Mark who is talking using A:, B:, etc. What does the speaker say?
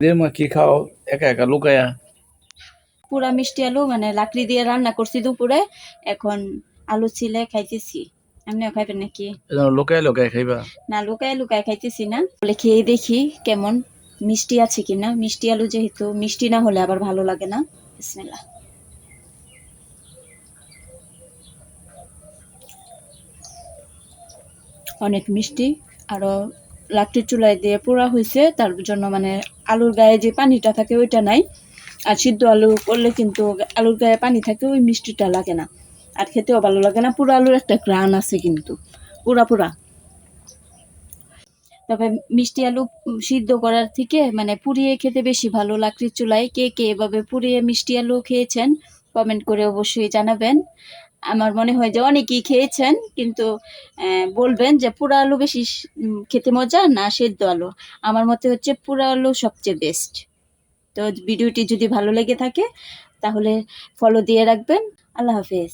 A: দে মা কি খাও একা একা লুকায়া?
B: পুরা মিষ্টি আলু মানে লাকড়ি দিয়ে রান্না করছি দুপুরে, এখন আলু ছিলে খাইতেছি। আপনিও খাইবেন নাকি?
A: লুকায় লুকায় খাইবা?
B: না, লুকায় লুকায় খাইতেছি না, বলে খেয়ে দেখি কেমন মিষ্টি আছে কিনা। মিষ্টি আলু যেহেতু, মিষ্টি না হলে আবার ভালো লাগে না। বিসমিল্লাহ। অনেক মিষ্টি, আরো লাকড়ির চুলায় দিয়ে পোড়া হয়েছে, তার জন্য মানে আলুর গায়ে যে পানিটা থাকে ওইটা নাই। আর সিদ্ধ আলু করলে কিন্তু আলুর গায়ে পানি থাকে, ওই মিষ্টিটা লাগে না, আর খেতেও ভালো লাগে না। পুরো আলুর একটা গ্রান আছে কিন্তু, পুরা পুরা। তবে মিষ্টি আলু সিদ্ধ করার থেকে মানে পুড়িয়ে খেতে বেশি ভালো লাকড়ির চুলায়। কে কে এভাবে পুড়িয়ে মিষ্টি আলু খেয়েছেন কমেন্ট করে অবশ্যই জানাবেন। আমার মনে হয় যে অনেকেই খেয়েছেন, কিন্তু বলবেন যে পোড়া আলু বেশি খেতে মজা না সেদ্ধ আলু। আমার মতে হচ্ছে পোড়া আলু সবচেয়ে বেস্ট। তো ভিডিওটি যদি ভালো লেগে থাকে তাহলে ফলো দিয়ে রাখবেন। আল্লাহ হাফেজ।